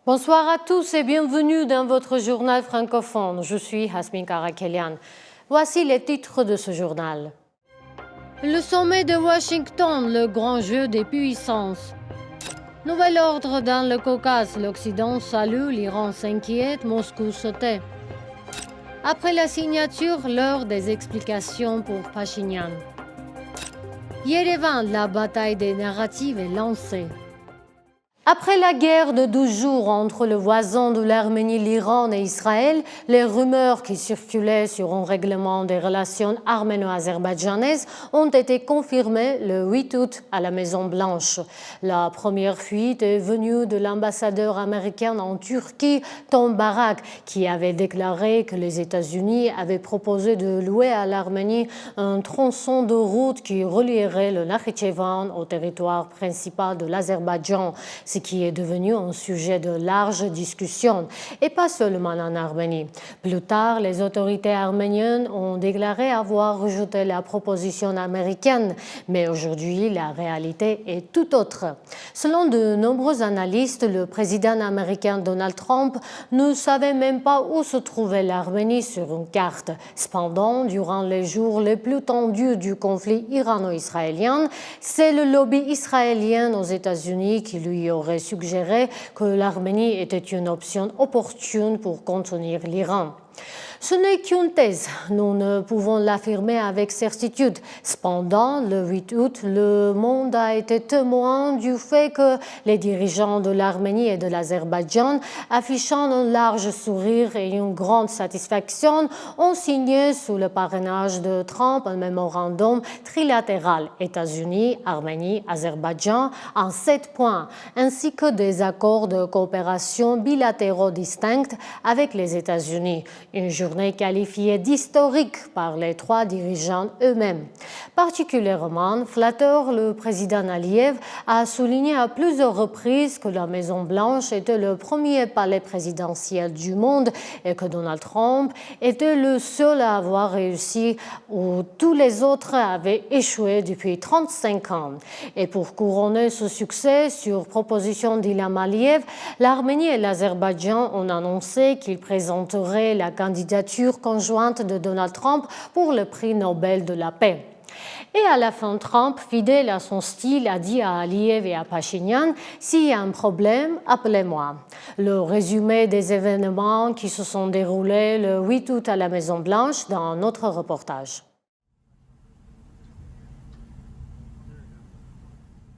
Bonsoir à tous et bienvenue dans votre journal francophone. Je suis Hasmin Karakelian. Voici les titres de ce journal. Le sommet de Washington, le grand jeu des puissances. Nouvel ordre dans le Caucase, l'Occident salue, l'Iran s'inquiète, Moscou se tait. Après la signature, l'heure des explications pour Pachinian. Yerevan, la bataille des narratives est lancée. Après la guerre de 12 jours entre le voisin de l'Arménie, l'Iran et Israël, les rumeurs qui circulaient sur un règlement des relations arméno-azerbaïdjanaises ont été confirmées le 8 août à la Maison-Blanche. La première fuite est venue de l'ambassadeur américain en Turquie, Tom Barak, qui avait déclaré que les États-Unis avaient proposé de louer à l'Arménie un tronçon de route qui relierait le Nakhichevan au territoire principal de l'Azerbaïdjan, ce qui est devenu un sujet de large discussion, et pas seulement en Arménie. Plus tard, les autorités arméniennes ont déclaré avoir rejeté la proposition américaine, mais aujourd'hui, la réalité est tout autre. Selon de nombreux analystes, le président américain Donald Trump ne savait même pas où se trouvait l'Arménie sur une carte. Cependant, durant les jours les plus tendus du conflit irano-israélien, c'est le lobby israélien aux États-Unis qui lui aurait suggéré que l'Arménie était une option opportune pour contenir l'Iran. Ce n'est qu'une thèse, nous ne pouvons l'affirmer avec certitude. Cependant, le 8 août, le monde a été témoin du fait que les dirigeants de l'Arménie et de l'Azerbaïdjan, affichant un large sourire et une grande satisfaction, ont signé sous le parrainage de Trump un mémorandum trilatéral États-Unis, Arménie, Azerbaïdjan en 7 points, ainsi que des accords de coopération bilatéraux distincts avec les États-Unis. Une journée qualifiée d'historique par les 3 dirigeants eux-mêmes. Particulièrement flatteur, le président Aliyev a souligné à plusieurs reprises que la Maison-Blanche était le premier palais présidentiel du monde et que Donald Trump était le seul à avoir réussi où tous les autres avaient échoué depuis 35 ans. Et pour couronner ce succès, sur proposition d'Ilham Aliyev, l'Arménie et l'Azerbaïdjan ont annoncé qu'ils présenteraient la candidature conjointe de Donald Trump pour le prix Nobel de la paix. Et à la fin, Trump, fidèle à son style, a dit à Aliyev et à Pachinian « S'il y a un problème, appelez-moi ». Le résumé des événements qui se sont déroulés le 8 août à la Maison-Blanche dans notre reportage.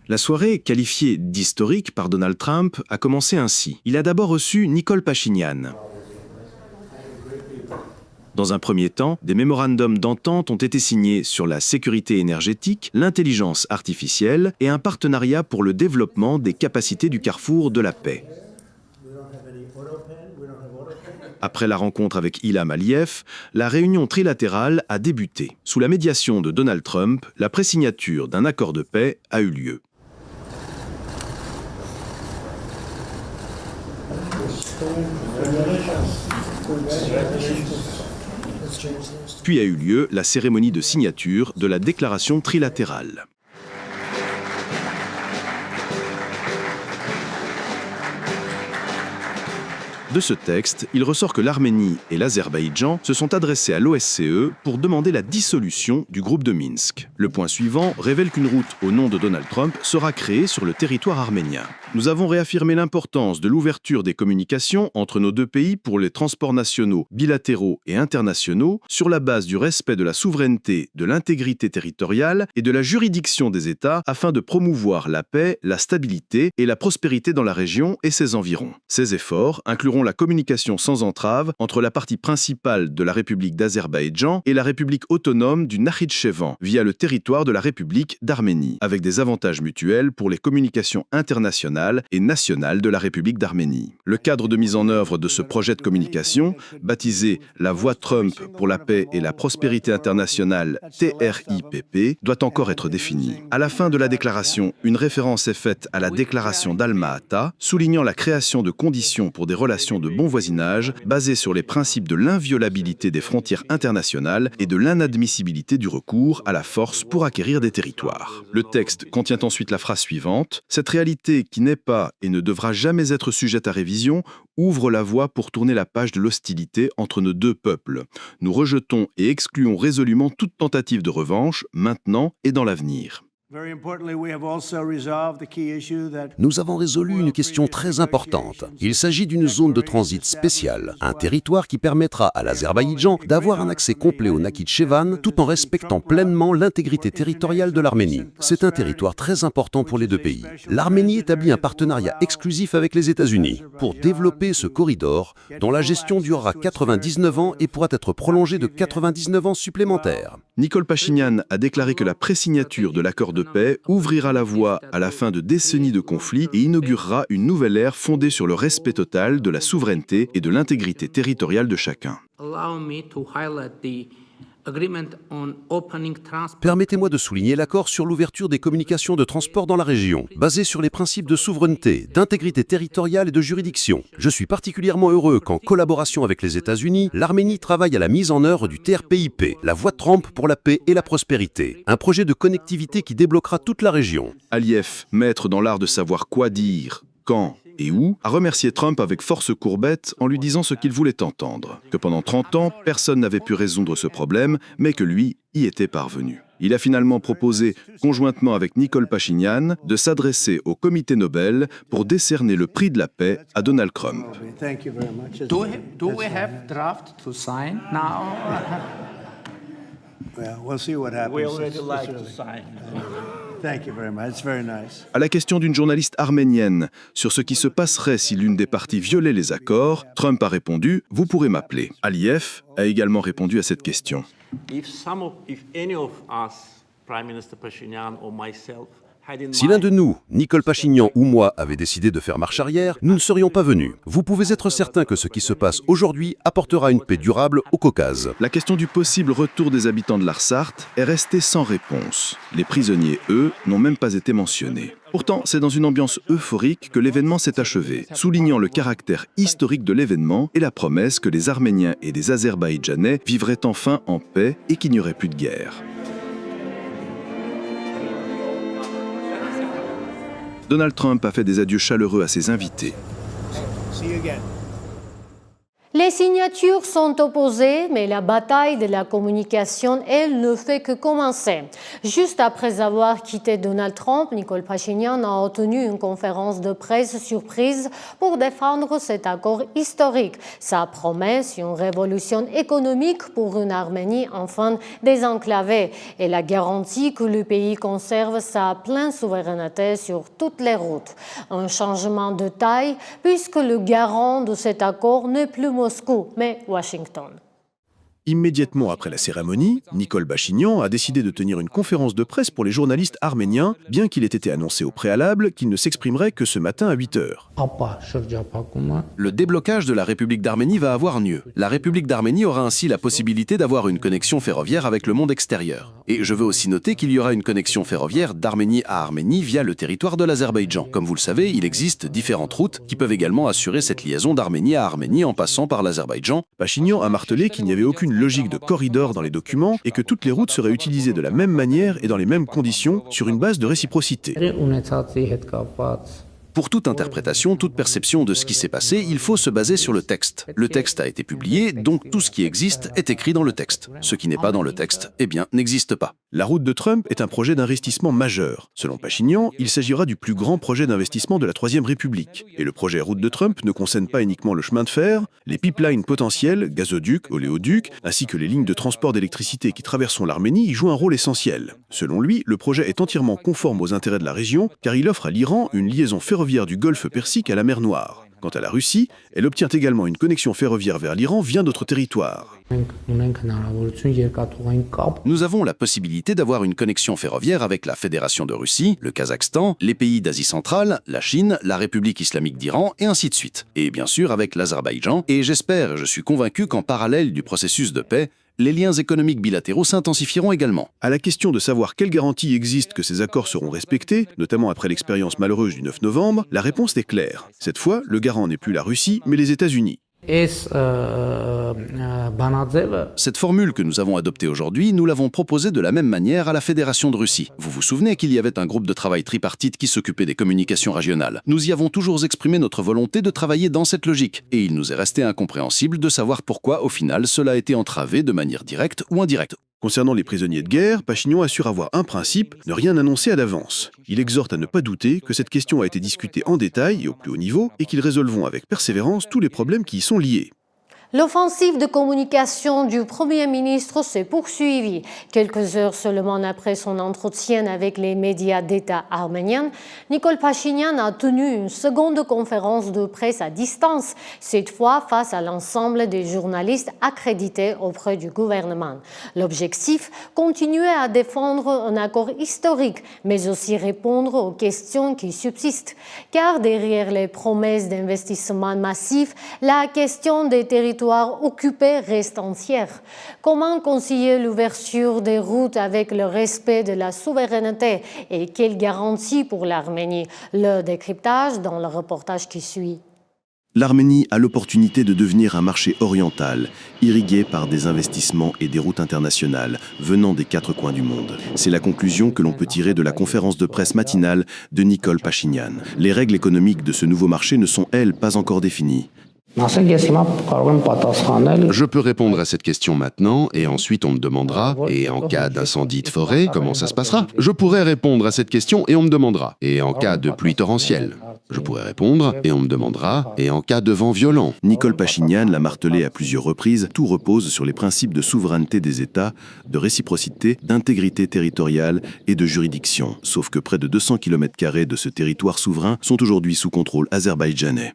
La soirée, qualifiée d'historique par Donald Trump, a commencé ainsi. Il a d'abord reçu Nicole Pachinian. Dans un premier temps, des mémorandums d'entente ont été signés sur la sécurité énergétique, l'intelligence artificielle et un partenariat pour le développement des capacités du carrefour de la paix. Après la rencontre avec Ilham Aliyev, la réunion trilatérale a débuté. Sous la médiation de Donald Trump, la présignature d'un accord de paix a eu lieu. Puis a eu lieu la cérémonie de signature de la déclaration trilatérale. De ce texte, il ressort que l'Arménie et l'Azerbaïdjan se sont adressés à l'OSCE pour demander la dissolution du groupe de Minsk. Le point suivant révèle qu'une route au nom de Donald Trump sera créée sur le territoire arménien. Nous avons réaffirmé l'importance de l'ouverture des communications entre nos deux pays pour les transports nationaux, bilatéraux et internationaux sur la base du respect de la souveraineté, de l'intégrité territoriale et de la juridiction des États afin de promouvoir la paix, la stabilité et la prospérité dans la région et ses environs. Ces efforts incluront la communication sans entrave entre la partie principale de la République d'Azerbaïdjan et la République autonome du Nakhichevan via le territoire de la République d'Arménie, avec des avantages mutuels pour les communications internationales et nationales de la République d'Arménie. Le cadre de mise en œuvre de ce projet de communication, baptisé La Voie Trump pour la paix et la prospérité internationale TRIPP, doit encore être défini. À la fin de la déclaration, une référence est faite à la déclaration d'Alma-Ata, soulignant la création de conditions pour des relations de bon voisinage basées sur les principes de l'inviolabilité des frontières internationales et de l'inadmissibilité du recours à la force pour acquérir des territoires. Le texte contient ensuite la phrase suivante : « Cette réalité qui n'est n'est pas et ne devra jamais être sujette à révision, ouvre la voie pour tourner la page de l'hostilité entre nos deux peuples. Nous rejetons et excluons résolument toute tentative de revanche, maintenant et dans l'avenir. Nous avons résolu une question très importante. Il s'agit d'une zone de transit spéciale, un territoire qui permettra à l'Azerbaïdjan d'avoir un accès complet au Nakhitchevan tout en respectant pleinement l'intégrité territoriale de l'Arménie. C'est un territoire très important pour les deux pays. L'Arménie établit un partenariat exclusif avec les États-Unis pour développer ce corridor dont la gestion durera 99 ans et pourra être prolongée de 99 ans supplémentaires. Nicol Pachinian a déclaré que la présignature de l'accord de paix ouvrira la voie à la fin de décennies de conflits et inaugurera une nouvelle ère fondée sur le respect total de la souveraineté et de l'intégrité territoriale de chacun. Permettez-moi de souligner l'accord sur l'ouverture des communications de transport dans la région, basé sur les principes de souveraineté, d'intégrité territoriale et de juridiction. Je suis particulièrement heureux qu'en collaboration avec les États-Unis, l'Arménie travaille à la mise en œuvre du TRPIP, la voie de Trump pour la paix et la prospérité, un projet de connectivité qui débloquera toute la région. Aliyev, maître dans l'art de savoir quoi dire, quand et où, a remercié Trump avec force courbette en lui disant ce qu'il voulait entendre, que pendant 30 ans, personne n'avait pu résoudre ce problème, mais que lui y était parvenu. Il a finalement proposé, conjointement avec Nicol Pachinian, de s'adresser au comité Nobel pour décerner le prix de la paix à Donald Trump. Do we have draft to sign now? Well, we'll see what happens. We already like to sign. Thank you very much. It's very nice. À la question d'une journaliste arménienne sur ce qui se passerait si l'une des parties violait les accords, Trump a répondu « Vous pourrez m'appeler ». Aliyev a également répondu à cette question. If any of us, Prime Minister Pashinyan or myself, Si l'un de nous, Nicol Pachinian ou moi, avait décidé de faire marche arrière, nous ne serions pas venus. Vous pouvez être certain que ce qui se passe aujourd'hui apportera une paix durable au Caucase. La question du possible retour des habitants de l'Arsart est restée sans réponse. Les prisonniers, eux, n'ont même pas été mentionnés. Pourtant, c'est dans une ambiance euphorique que l'événement s'est achevé, soulignant le caractère historique de l'événement et la promesse que les Arméniens et les Azerbaïdjanais vivraient enfin en paix et qu'il n'y aurait plus de guerre. Donald Trump a fait des adieux chaleureux à ses invités. See you again. Les signatures sont opposées, mais la bataille de la communication, elle, ne fait que commencer. Juste après avoir quitté Donald Trump, Nicol Pachinian a tenu une conférence de presse surprise pour défendre cet accord historique. Sa promesse, une révolution économique pour une Arménie enfin désenclavée et la garantie que le pays conserve sa pleine souveraineté sur toutes les routes. Un changement de taille puisque le garant de cet accord n'est plus Moscou, mais Washington. Immédiatement après la cérémonie, Nicol Pachinian a décidé de tenir une conférence de presse pour les journalistes arméniens, bien qu'il ait été annoncé au préalable qu'il ne s'exprimerait que ce matin à 8 h. Le déblocage de la République d'Arménie va avoir lieu. La République d'Arménie aura ainsi la possibilité d'avoir une connexion ferroviaire avec le monde extérieur. Et je veux aussi noter qu'il y aura une connexion ferroviaire d'Arménie à Arménie via le territoire de l'Azerbaïdjan. Comme vous le savez, il existe différentes routes qui peuvent également assurer cette liaison d'Arménie à Arménie en passant par l'Azerbaïdjan. Pachinian a martelé qu'il n'y avait aucune logique de corridor dans les documents et que toutes les routes seraient utilisées de la même manière et dans les mêmes conditions sur une base de réciprocité. Pour toute interprétation, toute perception de ce qui s'est passé, il faut se baser sur le texte. Le texte a été publié, donc tout ce qui existe est écrit dans le texte. Ce qui n'est pas dans le texte, eh bien, n'existe pas. La route de Trump est un projet d'investissement majeur. Selon Pachinian, il s'agira du plus grand projet d'investissement de la Troisième République. Et le projet route de Trump ne concerne pas uniquement le chemin de fer, les pipelines potentiels, gazoducs, oléoducs, ainsi que les lignes de transport d'électricité qui traverseront l'Arménie y jouent un rôle essentiel. Selon lui, le projet est entièrement conforme aux intérêts de la région, car il offre à l'Iran une liaison ferroviaire du Golfe Persique à la mer Noire. Quant à la Russie, elle obtient également une connexion ferroviaire vers l'Iran via d'autres territoires. Nous avons la possibilité d'avoir une connexion ferroviaire avec la Fédération de Russie, le Kazakhstan, les pays d'Asie centrale, la Chine, la République islamique d'Iran, et ainsi de suite. Et bien sûr avec l'Azerbaïdjan, et j'espère, je suis convaincu qu'en parallèle du processus de paix, les liens économiques bilatéraux s'intensifieront également. À la question de savoir quelles garanties existent que ces accords seront respectés, notamment après l'expérience malheureuse du 9 novembre, la réponse est claire. Cette fois, le garant n'est plus la Russie, mais les États-Unis. Cette formule que nous avons adoptée aujourd'hui, nous l'avons proposée de la même manière à la Fédération de Russie. Vous vous souvenez qu'il y avait un groupe de travail tripartite qui s'occupait des communications régionales. Nous y avons toujours exprimé notre volonté de travailler dans cette logique. Et il nous est resté incompréhensible de savoir pourquoi, au final, cela a été entravé de manière directe ou indirecte. Concernant les prisonniers de guerre, Pachinian assure avoir un principe, ne rien annoncer à l'avance. Il exhorte à ne pas douter que cette question a été discutée en détail et au plus haut niveau et qu'ils résolveront avec persévérance tous les problèmes qui y sont liés. L'offensive de communication du Premier ministre s'est poursuivie. Quelques heures seulement après son entretien avec les médias d'État arméniens, Nikol Pachinian a tenu une seconde conférence de presse à distance, cette fois face à l'ensemble des journalistes accrédités auprès du gouvernement. L'objectif, continuer à défendre un accord historique, mais aussi répondre aux questions qui subsistent. Car derrière les promesses d'investissement massifs, la question des territoires occupés reste entière. Comment concilier l'ouverture des routes avec le respect de la souveraineté et quelle garantie pour l'Arménie? Le décryptage dans le reportage qui suit. L'Arménie a l'opportunité de devenir un marché oriental, irrigué par des investissements et des routes internationales venant des 4 coins du monde. C'est la conclusion que l'on peut tirer de la conférence de presse matinale de Nikol Pachinian. Les règles économiques de ce nouveau marché ne sont, elles, pas encore définies. Je peux répondre à cette question maintenant, et ensuite on me demandera, et en cas d'incendie de forêt, comment ça se passera? Je pourrais répondre à cette question et on me demandera, et en cas de pluie torrentielle? Je pourrais répondre, et on me demandera, et en cas de vent violent? Nikol Pachinian l'a martelé à plusieurs reprises, tout repose sur les principes de souveraineté des États, de réciprocité, d'intégrité territoriale et de juridiction. Sauf que près de 200 km² de ce territoire souverain sont aujourd'hui sous contrôle azerbaïdjanais.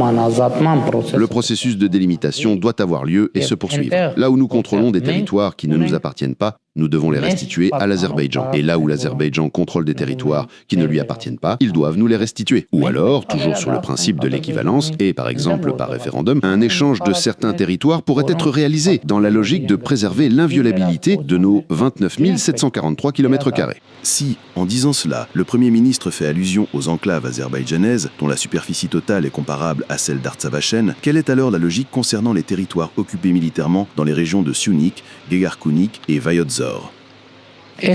Le processus de délimitation doit avoir lieu et se poursuivre. Là où nous contrôlons des territoires qui ne nous appartiennent pas, nous devons les restituer à l'Azerbaïdjan. Et là où l'Azerbaïdjan contrôle des territoires qui ne lui appartiennent pas, ils doivent nous les restituer. Ou alors, toujours sur le principe de l'équivalence, et par exemple par référendum, un échange de certains territoires pourrait être réalisé dans la logique de préserver l'inviolabilité de nos 29 743 km². Si, en disant cela, le Premier ministre fait allusion aux enclaves azerbaïdjanaises, dont la superficie totale est comparable à celle d'Artsavachen, quelle est alors la logique concernant les territoires occupés militairement dans les régions de Syunik, Gegarkunik et Vayotzor? À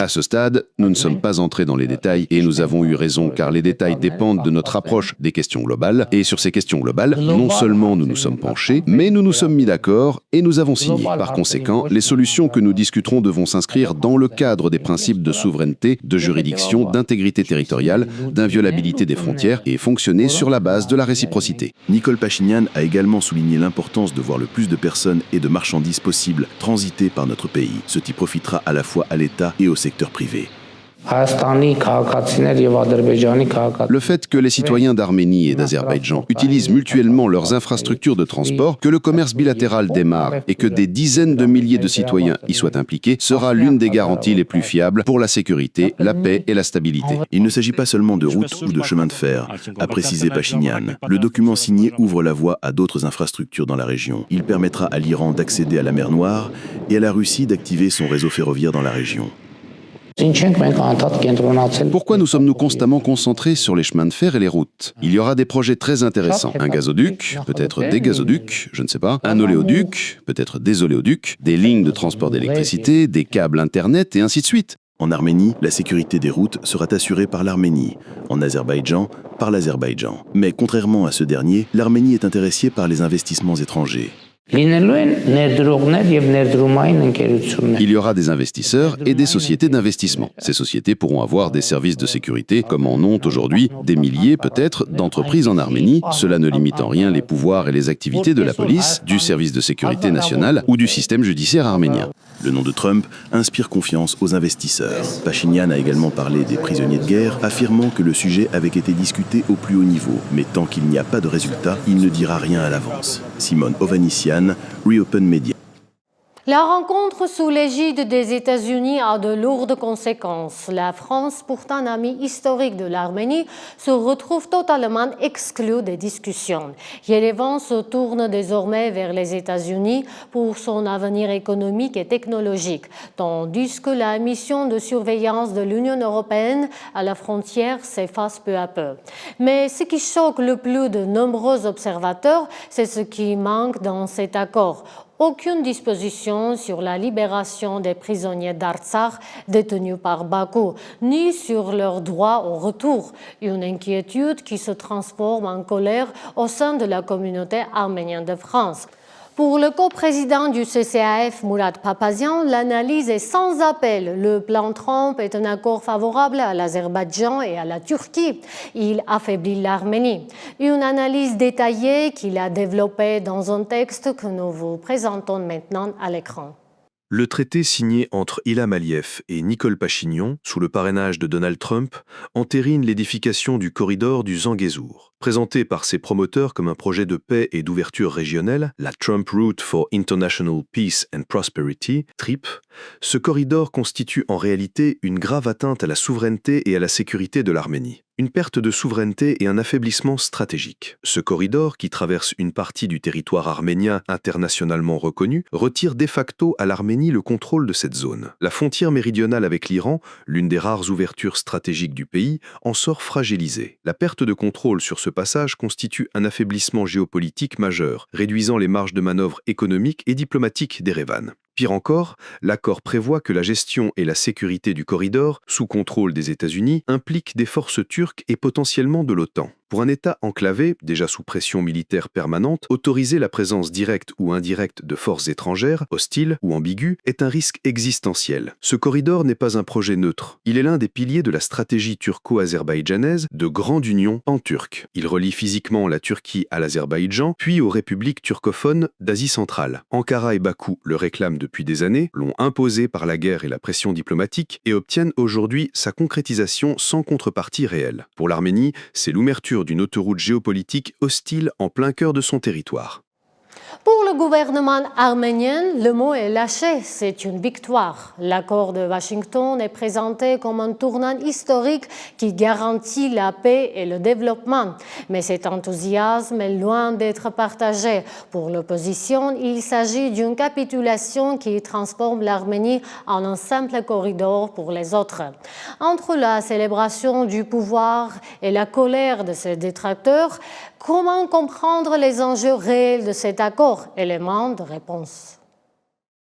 ce stade, nous ne sommes pas entrés dans les détails et nous avons eu raison car les détails dépendent de notre approche des questions globales et sur ces questions globales, non seulement nous nous sommes penchés, mais nous nous sommes mis d'accord et nous avons signé. Par conséquent, les solutions que nous discuterons devront s'inscrire dans le cadre des principes de souveraineté, de juridiction, d'intégrité territoriale, d'inviolabilité des frontières et fonctionner sur la base de la réciprocité. Nikol Pachinian a également souligné l'importance de voir le plus de personnes et de marchandises possibles transiter par notre pays, ce qui profitera à la fois à l'État et au secteur privé. Le fait que les citoyens d'Arménie et d'Azerbaïdjan utilisent mutuellement leurs infrastructures de transport, que le commerce bilatéral démarre et que des dizaines de milliers de citoyens y soient impliqués sera l'une des garanties les plus fiables pour la sécurité, la paix et la stabilité. Il ne s'agit pas seulement de routes ou de chemins de fer, a précisé Pachinian. Le document signé ouvre la voie à d'autres infrastructures dans la région. Il permettra à l'Iran d'accéder à la mer Noire et à la Russie d'activer son réseau ferroviaire dans la région. Pourquoi nous sommes-nous constamment concentrés sur les chemins de fer et les routes? Il y aura des projets très intéressants. Un gazoduc, peut-être des gazoducs, je ne sais pas. Un oléoduc, peut-être des oléoducs. Des lignes de transport d'électricité, des câbles Internet et ainsi de suite. En Arménie, la sécurité des routes sera assurée par l'Arménie. En Azerbaïdjan, par l'Azerbaïdjan. Mais contrairement à ce dernier, l'Arménie est intéressée par les investissements étrangers. Il y aura des investisseurs et des sociétés d'investissement. Ces sociétés pourront avoir des services de sécurité, comme en ont aujourd'hui des milliers peut-être d'entreprises en Arménie, cela ne limite en rien les pouvoirs et les activités de la police, du service de sécurité national ou du système judiciaire arménien. Le nom de Trump inspire confiance aux investisseurs. Pachinian a également parlé des prisonniers de guerre, affirmant que le sujet avait été discuté au plus haut niveau. Mais tant qu'il n'y a pas de résultat, il ne dira rien à l'avance. Simone Hovhannissian, Reopen Media. La rencontre sous l'égide des États-Unis a de lourdes conséquences. La France, pourtant amie historique de l'Arménie, se retrouve totalement exclue des discussions. Yerevan se tourne désormais vers les États-Unis pour son avenir économique et technologique, tandis que la mission de surveillance de l'Union européenne à la frontière s'efface peu à peu. Mais ce qui choque le plus de nombreux observateurs, c'est ce qui manque dans cet accord. Aucune disposition sur la libération des prisonniers d'Artsakh détenus par Bakou, ni sur leur droit au retour. Une inquiétude qui se transforme en colère au sein de la communauté arménienne de France. Pour le coprésident du CCAF, Murat Papazian, l'analyse est sans appel. Le plan Trump est un accord favorable à l'Azerbaïdjan et à la Turquie. Il affaiblit l'Arménie. Une analyse détaillée qu'il a développée dans un texte que nous vous présentons maintenant à l'écran. Le traité signé entre Ilham Aliyev et Nicole Pachinian, sous le parrainage de Donald Trump, entérine l'édification du corridor du Zangezur. Présenté par ses promoteurs comme un projet de paix et d'ouverture régionelle, la Trump Route for International Peace and Prosperity, TRIP, ce corridor constitue en réalité une grave atteinte à la souveraineté et à la sécurité de l'Arménie. Une perte de souveraineté et un affaiblissement stratégique. Ce corridor, qui traverse une partie du territoire arménien internationalement reconnu, retire de facto à l'Arménie le contrôle de cette zone. La frontière méridionale avec l'Iran, l'une des rares ouvertures stratégiques du pays, en sort fragilisée. La perte de contrôle sur ce passage constitue un affaiblissement géopolitique majeur, réduisant les marges de manœuvre économiques et diplomatiques d'Erevan. Pire encore, l'accord prévoit que la gestion et la sécurité du corridor, sous contrôle des États-Unis, impliquent des forces turques et potentiellement de l'OTAN. Pour un État enclavé, déjà sous pression militaire permanente, autoriser la présence directe ou indirecte de forces étrangères, hostiles ou ambiguës, est un risque existentiel. Ce corridor n'est pas un projet neutre. Il est l'un des piliers de la stratégie turco-azerbaïdjanaise de grande union pan-turque. Il relie physiquement la Turquie à l'Azerbaïdjan, puis aux républiques turcophones d'Asie centrale. Ankara et Bakou le réclament depuis des années, l'ont imposé par la guerre et la pression diplomatique et obtiennent aujourd'hui sa concrétisation sans contrepartie réelle. Pour l'Arménie, c'est l'ouverture d'une autoroute géopolitique hostile en plein cœur de son territoire. Pour le gouvernement arménien, le mot est lâché, c'est une victoire. L'accord de Washington est présenté comme un tournant historique qui garantit la paix et le développement. Mais cet enthousiasme est loin d'être partagé. Pour l'opposition, il s'agit d'une capitulation qui transforme l'Arménie en un simple corridor pour les autres. Entre la célébration du pouvoir et la colère de ses détracteurs, comment comprendre les enjeux réels de cet accord? Élément de réponse.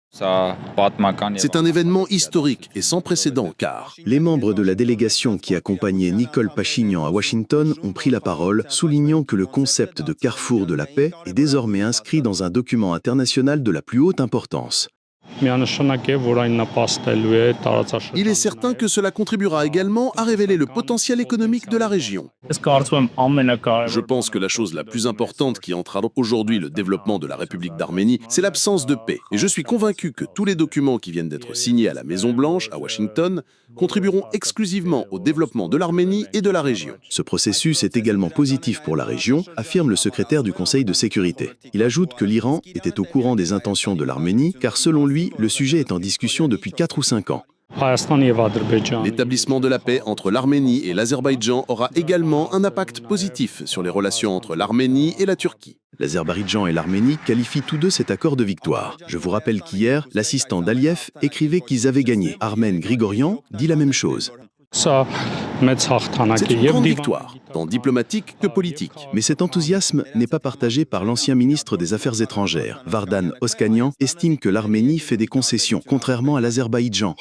C'est un événement historique et sans précédent car Les membres de la délégation qui accompagnait Nicole Pachinian à Washington ont pris la parole, soulignant que le concept de carrefour de la paix est désormais inscrit dans un document international de la plus haute importance. Il il est certain que cela contribuera également à révéler le potentiel économique de la région. Je pense que la chose la plus importante qui entrave aujourd'hui le développement de la République d'Arménie, c'est l'absence de paix. Et je suis convaincu que tous les documents qui viennent d'être signés à la Maison-Blanche, à Washington, contribueront exclusivement au développement de l'Arménie et de la région. Ce processus est également positif pour la région, affirme le secrétaire du Conseil de sécurité. Il ajoute que l'Iran était au courant des intentions de l'Arménie, car selon lui, le sujet est en discussion depuis 4 ou 5 ans. L'établissement de la paix entre l'Arménie et l'Azerbaïdjan aura également un impact positif sur les relations entre l'Arménie et la Turquie. L'Azerbaïdjan et l'Arménie qualifient tous deux cet accord de victoire. Je vous rappelle qu'hier, l'assistant d'Aliyev écrivait qu'ils avaient gagné. Armen Grigorian dit la même chose. C'est une grande victoire, tant diplomatique que politique. Mais cet enthousiasme n'est pas partagé par l'ancien ministre des Affaires étrangères. Vardan Oskanian estime que l'Arménie fait des concessions, contrairement à l'Azerbaïdjan.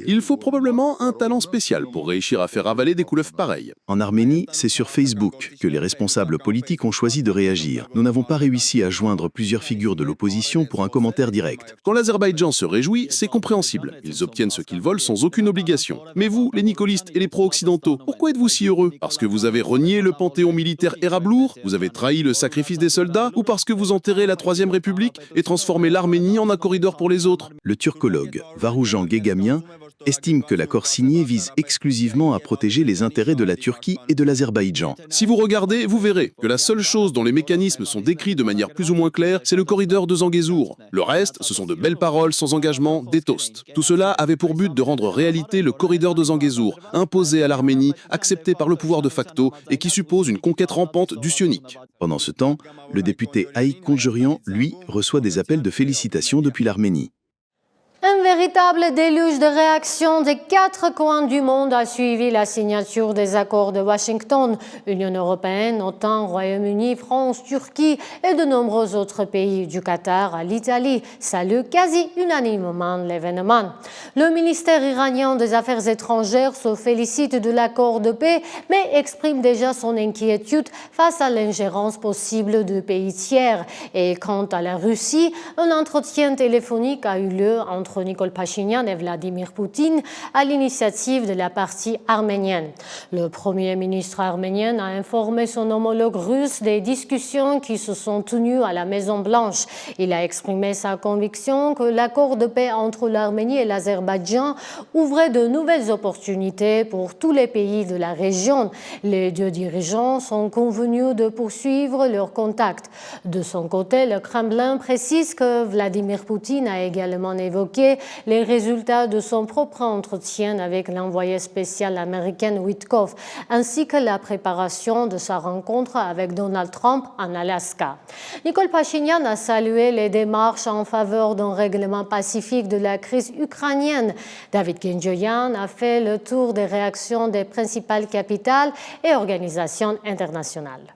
Il faut probablement un talent spécial pour réussir à faire avaler des couleuvres pareilles. En Arménie, c'est sur Facebook que les responsables politiques ont choisi de réagir. Nous n'avons pas réussi à joindre plusieurs figures de l'opposition pour un commentaire direct. Quand l'Azerbaïdjan se réjouit, c'est compréhensible. Ils obtiennent ce qu'ils veulent sans aucune obligation. Mais vous, les nicolistes et les pro-occidentaux, pourquoi êtes-vous si heureux? Parce que vous avez renié le panthéon militaire érablour? Vous avez trahi le sacrifice des soldats? Ou parce que vous enterrez la Troisième République et transformez l'Arménie en un corridor pour les autres? Le turcologue Varoujan Guégamian estime que l'accord signé vise exclusivement à protéger les intérêts de la Turquie et de l'Azerbaïdjan. Si vous regardez, vous verrez que la seule chose dont les mécanismes sont décrits de manière plus ou moins claire, c'est le corridor de Zangezur. Le reste, ce sont de belles paroles sans engagement, des toasts. Tout cela avait pour but de rendre réalité le corridor de Zangezur, imposé à l'Arménie, accepté par le pouvoir de facto et qui suppose une conquête rampante du sionik. Pendant ce temps, le député Haïk Konjurian, lui, reçoit des appels de félicitations depuis l'Arménie. Un véritable déluge de réactions des quatre coins du monde a suivi la signature des accords de Washington. Union européenne, OTAN, Royaume-Uni, France, Turquie et de nombreux autres pays, du Qatar à l'Italie, saluent quasi unanimement l'événement. Le ministère iranien des Affaires étrangères se félicite de l'accord de paix, mais exprime déjà son inquiétude face à l'ingérence possible de pays tiers. Et quant à la Russie, un entretien téléphonique a eu lieu entre Nicole Pachinian et Vladimir Poutine à l'initiative de la partie arménienne. Le premier ministre arménien a informé son homologue russe des discussions qui se sont tenues à la Maison-Blanche. Il a exprimé sa conviction que l'accord de paix entre l'Arménie et l'Azerbaïdjan ouvrait de nouvelles opportunités pour tous les pays de la région. Les deux dirigeants sont convenus de poursuivre leurs contacts. De son côté, le Kremlin précise que Vladimir Poutine a également évoqué les résultats de son propre entretien avec l'envoyé spécial américain Witkoff, ainsi que la préparation de sa rencontre avec Donald Trump en Alaska. Nicole Pachinian a salué les démarches en faveur d'un règlement pacifique de la crise ukrainienne. David Guengioyan a fait le tour des réactions des principales capitales et organisations internationales.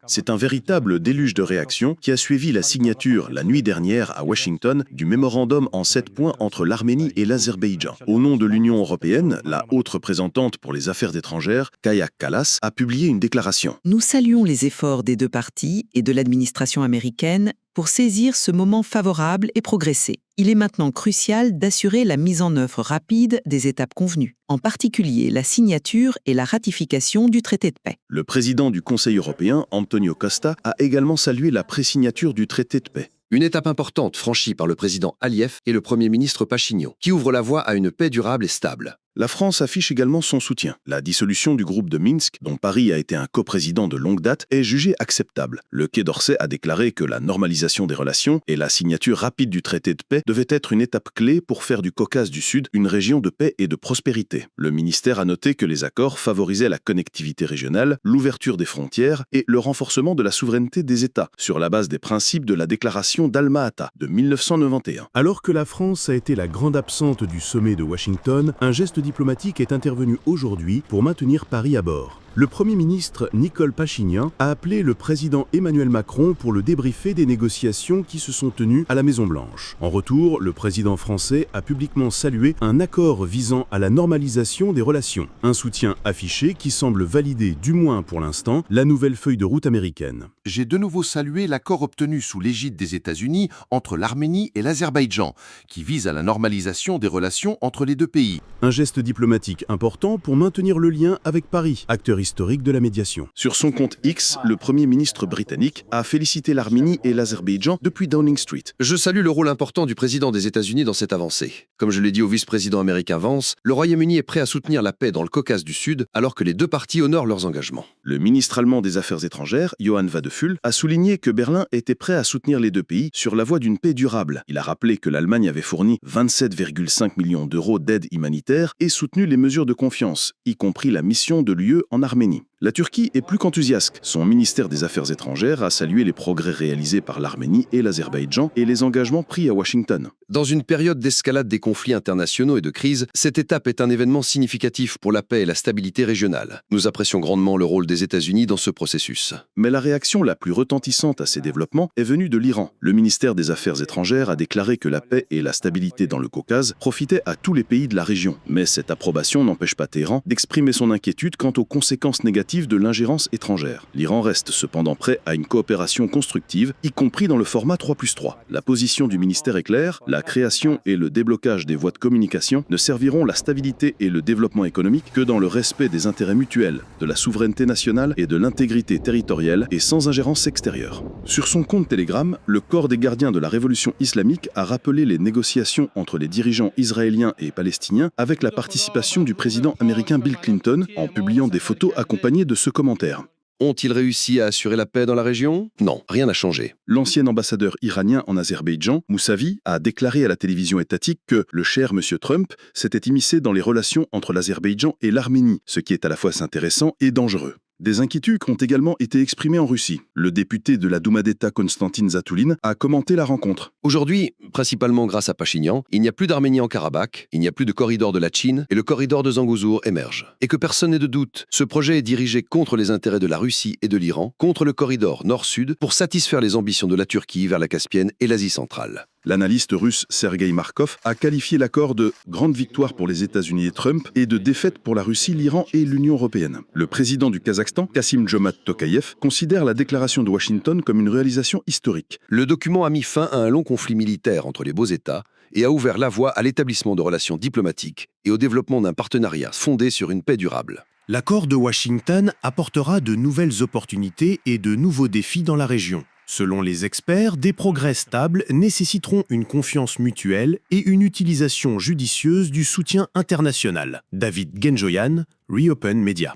C'est un véritable déluge de réactions qui a suivi la signature la nuit dernière à Washington du mémorandum en 7 points entre l'Arménie et l'Azerbaïdjan. Au nom de l'Union européenne, la haute représentante pour les affaires étrangères, Kaja Kallas, a publié une déclaration. Nous saluons les efforts des deux parties et de l'administration américaine pour saisir ce moment favorable et progresser. Il est maintenant crucial d'assurer la mise en œuvre rapide des étapes convenues, en particulier la signature et la ratification du traité de paix. Le président du Conseil européen, Antonio Costa, a également salué la présignature du traité de paix. Une étape importante franchie par le président Aliyev et le Premier ministre Pachinian, qui ouvre la voie à une paix durable et stable. La France affiche également son soutien. La dissolution du groupe de Minsk, dont Paris a été un coprésident de longue date, est jugée acceptable. Le Quai d'Orsay a déclaré que la normalisation des relations et la signature rapide du traité de paix devaient être une étape clé pour faire du Caucase du Sud une région de paix et de prospérité. Le ministère a noté que les accords favorisaient la connectivité régionale, l'ouverture des frontières et le renforcement de la souveraineté des États, sur la base des principes de la déclaration d'Alma-Ata de 1991. Alors que la France a été la grande absente du sommet de Washington, un geste diplomatique est intervenu aujourd'hui pour maintenir Paris à bord. Le Premier ministre Nicole Pachinian a appelé le président Emmanuel Macron pour le débriefer des négociations qui se sont tenues à la Maison-Blanche. En retour, le président français a publiquement salué un accord visant à la normalisation des relations. Un soutien affiché qui semble valider, du moins pour l'instant, la nouvelle feuille de route américaine. J'ai de nouveau salué l'accord obtenu sous l'égide des États-Unis entre l'Arménie et l'Azerbaïdjan, qui vise à la normalisation des relations entre les deux pays. Un geste diplomatique important pour maintenir le lien avec Paris, acteur historique de la médiation. Sur son compte X, le Premier ministre britannique a félicité l'Arménie et l'Azerbaïdjan depuis Downing Street. Je salue le rôle important du président des États-Unis dans cette avancée. Comme je l'ai dit au vice-président américain Vance, le Royaume-Uni est prêt à soutenir la paix dans le Caucase du Sud, alors que les deux parties honorent leurs engagements. Le ministre allemand des Affaires étrangères, Johann Wadephul, a souligné que Berlin était prêt à soutenir les deux pays sur la voie d'une paix durable. Il a rappelé que l'Allemagne avait fourni 27,5 millions d'euros d'aide humanitaire et soutenu les mesures de confiance, y compris la mission de l'UE en Arménie. La Turquie est plus qu'enthousiaste. Son ministère des Affaires étrangères a salué les progrès réalisés par l'Arménie et l'Azerbaïdjan et les engagements pris à Washington. Dans une période d'escalade des conflits internationaux et de crise, cette étape est un événement significatif pour la paix et la stabilité régionale. Nous apprécions grandement le rôle des États-Unis dans ce processus. Mais la réaction la plus retentissante à ces développements est venue de l'Iran. Le ministère des Affaires étrangères a déclaré que la paix et la stabilité dans le Caucase profitaient à tous les pays de la région. Mais cette approbation n'empêche pas Téhéran d'exprimer son inquiétude quant aux conséquences conséquences négatives de l'ingérence étrangère. L'Iran reste cependant prêt à une coopération constructive, y compris dans le format 3+3. La position du ministère est claire, la création et le déblocage des voies de communication ne serviront la stabilité et le développement économique que dans le respect des intérêts mutuels, de la souveraineté nationale et de l'intégrité territoriale et sans ingérence extérieure. Sur son compte Telegram, le corps des gardiens de la révolution islamique a rappelé les négociations entre les dirigeants israéliens et palestiniens avec la participation du président américain Bill Clinton en publiant des photos accompagnées de ce commentaire. Ont-ils réussi à assurer la paix dans la région? Non, rien n'a changé. L'ancien ambassadeur iranien en Azerbaïdjan, Moussavi, a déclaré à la télévision étatique que le cher M. Trump s'était immiscé dans les relations entre l'Azerbaïdjan et l'Arménie, ce qui est à la fois intéressant et dangereux. Des inquiétudes ont également été exprimées en Russie. Le député de la Douma d'État Konstantin Zatulin a commenté la rencontre. Aujourd'hui, principalement grâce à Pachinian, il n'y a plus d'Arménie en Karabakh, il n'y a plus de corridor de Latchine et le corridor de Zangezur émerge. Et que personne n'ait de doute, ce projet est dirigé contre les intérêts de la Russie et de l'Iran, contre le corridor nord-sud pour satisfaire les ambitions de la Turquie vers la Caspienne et l'Asie centrale. L'analyste russe Sergei Markov a qualifié l'accord de « grande victoire pour les États-Unis et Trump » et de « défaite pour la Russie, l'Iran et l'Union européenne ». Le président du Kazakhstan, Kassym-Jomart Tokayev, considère la déclaration de Washington comme une réalisation historique. Le document a mis fin à un long conflit militaire entre les beaux États et a ouvert la voie à l'établissement de relations diplomatiques et au développement d'un partenariat fondé sur une paix durable. L'accord de Washington apportera de nouvelles opportunités et de nouveaux défis dans la région. Selon les experts, des progrès stables nécessiteront une confiance mutuelle et une utilisation judicieuse du soutien international. David Genjoyan, Reopen Media.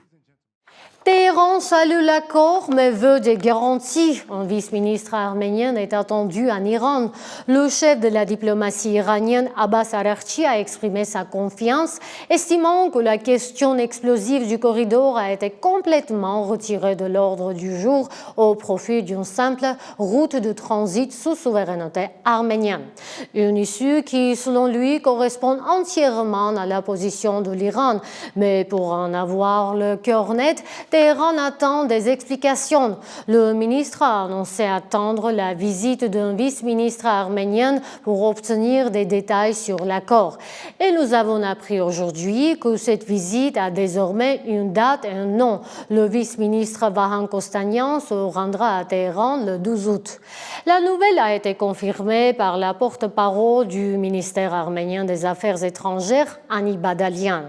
Téhéran salue l'accord, mais veut des garanties. Un vice-ministre arménien est attendu en Iran. Le chef de la diplomatie iranienne, Abbas Araghchi, a exprimé sa confiance, estimant que la question explosive du corridor a été complètement retirée de l'ordre du jour au profit d'une simple route de transit sous souveraineté arménienne. Une issue qui, selon lui, correspond entièrement à la position de l'Iran. Mais pour en avoir le cœur net, Téhéran attend des explications. Le ministre a annoncé attendre la visite d'un vice-ministre arménien pour obtenir des détails sur l'accord. Et nous avons appris aujourd'hui que cette visite a désormais une date et un nom. Le vice-ministre Vahan Kostanian se rendra à Téhéran le 12 août. La nouvelle a été confirmée par la porte-parole du ministère arménien des Affaires étrangères, Annie Badalian.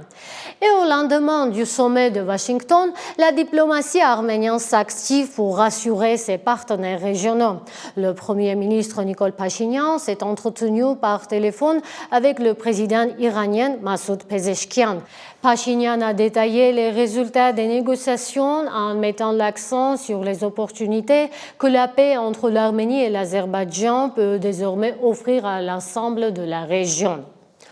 Et au lendemain du sommet de Washington, la diplomatie arménienne s'active pour rassurer ses partenaires régionaux. Le Premier ministre Nikol Pachinian s'est entretenu par téléphone avec le président iranien Massoud Pezeshkian. Pachinian a détaillé les résultats des négociations en mettant l'accent sur les opportunités que la paix entre l'Arménie et l'Azerbaïdjan peut désormais offrir à l'ensemble de la région.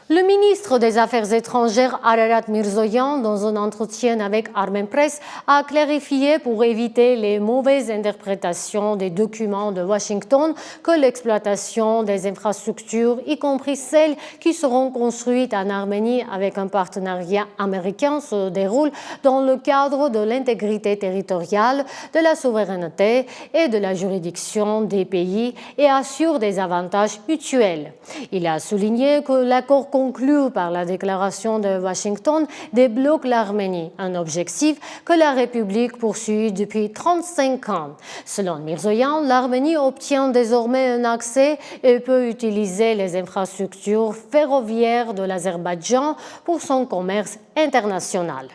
Le ministre des Affaires étrangères Ararat Mirzoyan, dans un entretien avec Armen Press, a clarifié pour éviter les mauvaises interprétations des documents de Washington que l'exploitation des infrastructures, y compris celles qui seront construites en Arménie avec un partenariat américain, se déroule dans le cadre de l'intégrité territoriale, de la souveraineté et de la juridiction des pays et assure des avantages mutuels. Il a souligné que l'accord conclu par la déclaration de Washington débloque l'Arménie, un objectif que la République poursuit depuis 35 ans. Selon Mirzoyan, l'Arménie obtient désormais un accès et peut utiliser les infrastructures ferroviaires de l'Azerbaïdjan pour son commerce international.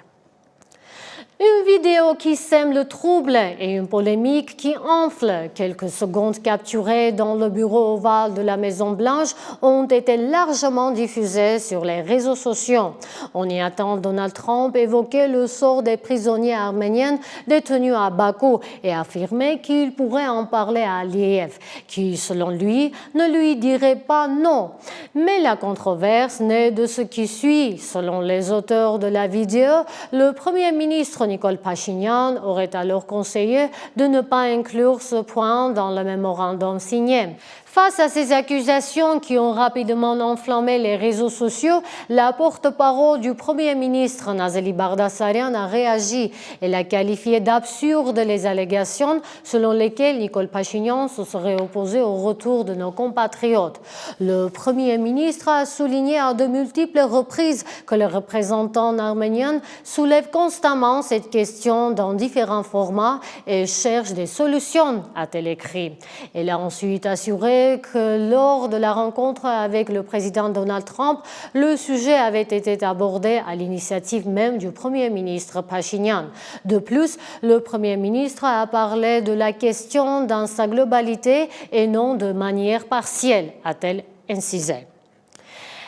Une vidéo qui sème le trouble et une polémique qui enfle. Quelques secondes capturées dans le bureau ovale de la Maison-Blanche ont été largement diffusées sur les réseaux sociaux. On y attend Donald Trump évoquer le sort des prisonniers arméniens détenus à Bakou et affirmer qu'il pourrait en parler à Aliyev, qui, selon lui, ne lui dirait pas non. Mais la controverse naît de ce qui suit. Selon les auteurs de la vidéo, le Premier ministre Nikol Pachinian aurait alors conseillé de ne pas inclure ce point dans le mémorandum signé. Face à ces accusations qui ont rapidement enflammé les réseaux sociaux, la porte-parole du Premier ministre Nazeli Bardasarian a réagi. Elle a qualifié d'absurdes les allégations selon lesquelles Nicole Pachinian se serait opposé au retour de nos compatriotes. Le Premier ministre a souligné à de multiples reprises que les représentants arméniens soulèvent constamment cette question dans différents formats et cherchent des solutions, a-t-elle écrit. Elle a ensuite assuré que lors de la rencontre avec le président Donald Trump, le sujet avait été abordé à l'initiative même du Premier ministre Pachinian. De plus, le Premier ministre a parlé de la question dans sa globalité et non de manière partielle, a-t-elle incisé.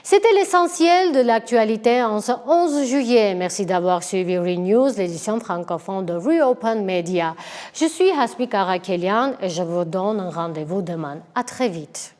C'était l'essentiel de l'actualité en ce 11 juillet. Merci d'avoir suivi ReNews, l'édition francophone de Reopen Media. Je suis Hasbi Karakelian et je vous donne un rendez-vous demain. À très vite.